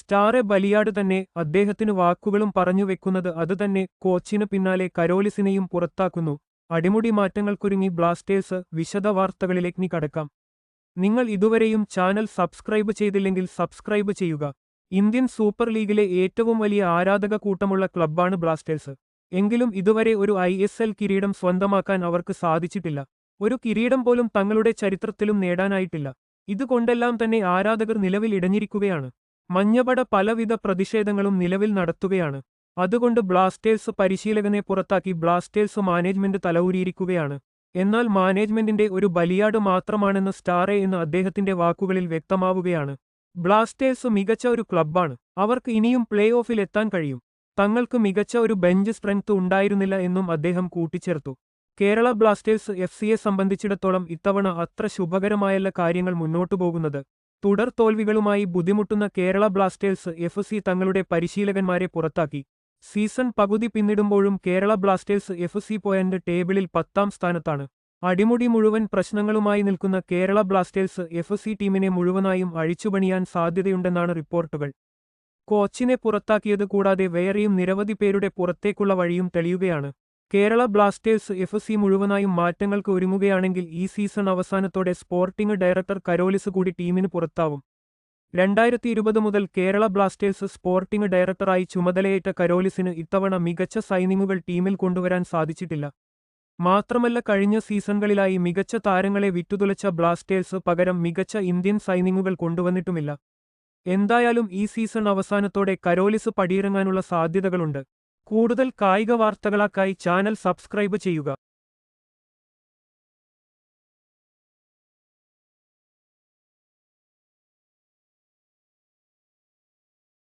Stahre ബലിയാട് തന്നെ അദ്ദേഹത്തിന് വാക്കുകളും പറഞ്ഞു വെക്കുന്നത് അതുതന്നെ കോച്ചിന് പിന്നാലെ കരോലിസിനെയും പുറത്താക്കുന്നു. അടിമുടി മാറ്റങ്ങൾക്കൊരുങ്ങി ബ്ലാസ്റ്റേഴ്സ്. വിശദ വാർത്തകളിലേക്ക് കടക്കാം. നിങ്ങൾ ഇതുവരെയും ചാനൽ സബ്സ്ക്രൈബ് ചെയ്തില്ലെങ്കിൽ സബ്സ്ക്രൈബ് ചെയ്യുക. ഇന്ത്യൻ സൂപ്പർ ലീഗിലെ ഏറ്റവും വലിയ ആരാധക കൂട്ടമുള്ള ക്ലബ്ബാണ് ബ്ലാസ്റ്റേഴ്സ്. എങ്കിലും ഇതുവരെ ഒരു ISL കിരീടം സ്വന്തമാക്കാൻ അവർക്ക് സാധിച്ചിട്ടില്ല. ഒരു കിരീടം പോലും തങ്ങളുടെ ചരിത്രത്തിലും നേടാനായിട്ടില്ല. ഇതുകൊണ്ടെല്ലാം തന്നെ ആരാധകർ നിലവിൽ ഇടഞ്ഞിരിക്കുകയാണ്. മഞ്ഞപട പലവിധ പ്രതിഷേധങ്ങളും നിലവിൽ നടത്തുകയാണ്. അതുകൊണ്ട് ബ്ലാസ്റ്റേഴ്സ് പരിശീലകനെ പുറത്താക്കി ബ്ലാസ്റ്റേഴ്സ് മാനേജ്മെന്റ് തലഊരിയിരിക്കുകയാണ്. എന്നാൽ മാനേജ്മെന്റിന്റെ ഒരു ബലിയാട് മാത്രമാണെന്ന് സ്റ്റാറെ എന്ന് അദ്ദേഹത്തിന്റെ വാക്കുകളിൽ വ്യക്തമാവുകയാണ്. ബ്ലാസ്റ്റേഴ്സ് മികച്ച ഒരു ക്ലബ്ബാണ്. അവർക്ക് ഇനിയും പ്ലേ ഓഫിൽ എത്താൻ കഴിയും. തങ്ങൾക്ക് മികച്ച ഒരു ബെഞ്ച് സ്ട്രെങ്ത് ഉണ്ടായിരുന്നില്ല എന്നും അദ്ദേഹം കൂട്ടിച്ചേർത്തു. കേരള ബ്ലാസ്റ്റേഴ്സ് FCയെ സംബന്ധിച്ചിടത്തോളം ഇത്തവണ അത്ര ശുഭകരമായല്ല കാര്യങ്ങൾ മുന്നോട്ടുപോകുന്നത്. തുടർ തോൽവികളുമായി ബുദ്ധിമുട്ടുന്ന കേരള ബ്ലാസ്റ്റേഴ്സ് FC തങ്ങളുടെ പരിശീലകന്മാരെ പുറത്താക്കി. സീസൺ പകുതി പിന്നിടുമ്പോഴും കേരള ബ്ലാസ്റ്റേഴ്സ് FC പോയിന്റ് ടേബിളിൽ 10ാം സ്ഥാനത്താണ്. അടിമുടി മുഴുവൻ പ്രശ്നങ്ങളുമായി നിൽക്കുന്ന കേരള ബ്ലാസ്റ്റേഴ്സ് FC ടീമിനെ മുഴുവനായും അഴിച്ചുപണിയാൻ സാധ്യതയുണ്ടെന്നാണ് റിപ്പോർട്ടുകൾ. കോച്ചിനെ പുറത്താക്കിയത് കൂടാതെ വേറെയും നിരവധി പേരുടെ പുറത്തേക്കുള്ള വഴിയും തെളിയുകയാണ്. കേരള ബ്ലാസ്റ്റേഴ്സ് FC മുഴുവനായും മാറ്റങ്ങൾക്ക് ഒരുങ്ങുകയാണെങ്കിൽ ഈ സീസൺ അവസാനത്തോടെ സ്പോർട്ടിംഗ് ഡയറക്ടർ കരോലിസ് കൂടി ടീമിന് പുറത്താവും. 2020 മുതൽ കേരള ബ്ലാസ്റ്റേഴ്സ് സ്പോർട്ടിംഗ് ഡയറക്ടറായി ചുമതലയേറ്റ കരോലിസിന് ഇത്തവണ മികച്ച സൈനിങ്ങുകൾ ടീമിൽ കൊണ്ടുവരാൻ സാധിച്ചിട്ടില്ല. മാത്രമല്ല കഴിഞ്ഞ സീസണുകളിലായി മികച്ച താരങ്ങളെ വിറ്റുതുലച്ച ബ്ലാസ്റ്റേഴ്സ് പകരം മികച്ച ഇന്ത്യൻ സൈനിങ്ങുകൾ കൊണ്ടുവന്നിട്ടുമില്ല. എന്തായാലും ഈ സീസൺ അവസാനത്തോടെ കരോലിസ് പടിയിറങ്ങാനുള്ള സാധ്യതകളുണ്ട്. കൂടുതൽ കായിക വാർത്തകൾക്കായി ചാനൽ സബ്സ്ക്രൈബ് ചെയ്യുക.